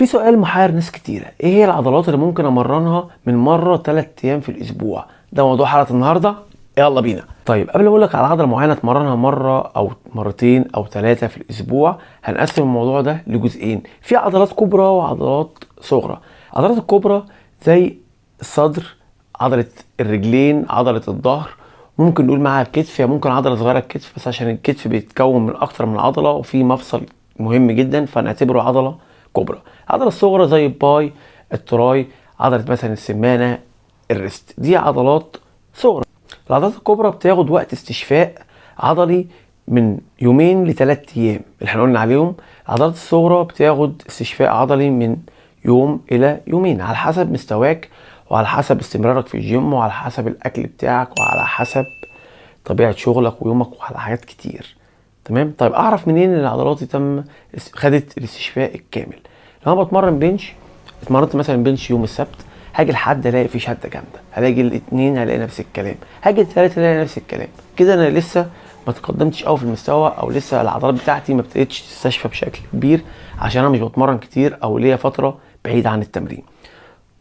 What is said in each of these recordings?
في سؤال محير ناس كتيرة، ايه هي العضلات اللي ممكن امرنها من مرة 3 ايام في الاسبوع؟ ده موضوع حلقة النهاردة، يلا بينا. طيب قبل ما اقول لك على عضلة معينة اتمرنها مرة او مرتين او 3 في الاسبوع، هنقسم الموضوع ده لجزئين. في عضلات كبرى وعضلات صغرى. عضلات الكبرى زي الصدر، عضلة الرجلين، عضلة الظهر، ممكن نقول معاها الكتف، يا ممكن عضلة صغيرة الكتف، بس عشان الكتف بيتكون من اكتر من عضلة وفي مفصل مهم جدا فنعتبره عضلة كبرى. العضلة الصغرى زي الباي، التراي، عضلة مثلا السمانة، الريست، دي عضلات صغرى. العضلات الكبرى بتاخد وقت استشفاء عضلي من يومين ل3 ايام اللي احنا قلنا عليهم. العضلات الصغرى بتاخد استشفاء عضلي من يوم الى يومين على حسب مستواك وعلى حسب استمرارك في الجيم وعلى حسب الاكل بتاعك وعلى حسب طبيعة شغلك ويومك وعلى حاجات كتير. تمام. طيب اعرف منين ان العضلات خدت الاستشفاء الكامل؟ لو انا بتمرن بنش، اتمرنت مثلا بنش يوم السبت، هاجي الحد الاقي فيه شده جامده، هلاقي الاثنين هلاقي نفس الكلام، هاجي الثلاث هلاقي نفس الكلام. كده انا لسه ما تقدمتش قوي في المستوى، او لسه العضلات بتاعتي ما ابتدتش تستشفى بشكل كبير عشان انا مش بتمرن كتير او ليا فتره بعيد عن التمرين.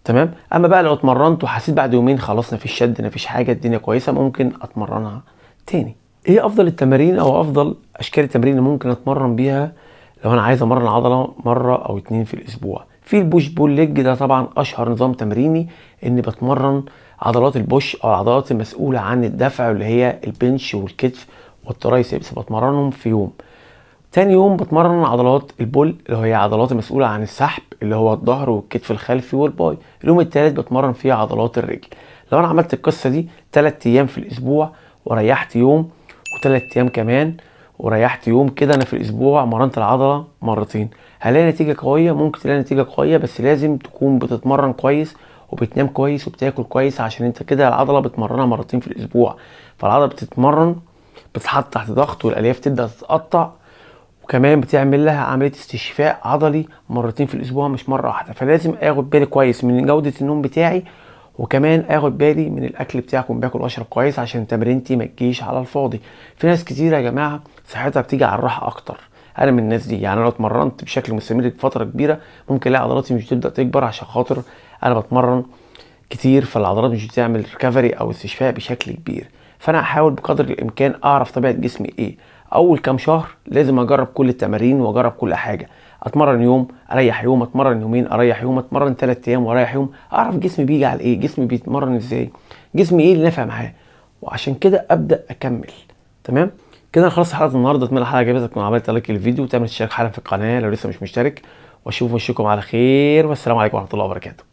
تمام. اما بقى لو اتمرنت وحسيت بعد يومين خلاص مفيش شد مفيش حاجه الدنيا كويسه، ممكن اتمرنها تاني. ايه افضل التمارين او افضل اشكال التمارين اللي ممكن اتمرن بيها لو انا عايز امرن عضله مره او 2 في الاسبوع؟ في البوش بول ليج، ده طبعا اشهر نظام تمريني، اني بتمرن عضلات البوش او العضلات المسؤوله عن الدفع اللي هي البنش والكتف والترايسبس، بتمرنهم في يوم. تاني يوم بتمرن عضلات البول اللي هي عضلات المسؤولة عن السحب اللي هو الظهر والكتف الخلفي والباي. اليوم التالت بتمرن فيه عضلات الرجل. لو انا عملت القصة دي 3 ايام في الاسبوع وريحت يوم و3 ايام كمان وريحت يوم، كده انا في الاسبوع مرنت العضلة مرتين. هلاقي نتيجة قوية؟ ممكن تلاقي نتيجة قوية، بس لازم تكون بتتمرن كويس وبتنام كويس وبتاكل كويس، عشان انت كده العضلة بتمرنها مرتين في الاسبوع، فالعضلة بتتمرن بتتحط تحت ضغط والالياف تبدأ تتقطع، وكمان بتعمل لها عمليه استشفاء عضلي مرتين في الاسبوع مش مره واحده. فلازم اخد بالي كويس من جوده النوم بتاعي، وكمان اخد بالي من الاكل بتاعي، اكون باكل واشرب كويس عشان تمرينتي ما تجيش على الفاضي. في ناس كتير يا جماعه صحتها بتيجي على الراحه اكتر، انا من الناس دي. يعني انا لو اتمرنت بشكل مستمر فتره كبيره ممكن الاقي عضلاتي مش بتبدا تكبر عشان خاطر انا بتمرن كتير، فالعضلات مش بتعمل ريكفري او استشفاء بشكل كبير. فانا احاول بقدر الامكان اعرف طبيعه جسمي ايه. اول كام شهر لازم اجرب كل التمارين واجرب كل حاجه، اتمرن يوم اريح يوم، اتمرن يومين اريح يوم، اتمرن 3 ايام واريح يوم، اعرف جسمي بيجي على ايه، جسمي بيتمرن ازاي، جسمي ايه اللي نافع معاه، وعشان كده ابدا اكمل. تمام. كده انا خلصت حلقه النهارده. اتمنى الحلقه عجبتك تكون عملت لايك للفيديو وتعمل تشترك حالا في القناه لو لسه مش مشترك، واشوفكم على خير، والسلام عليكم ورحمه الله وبركاته.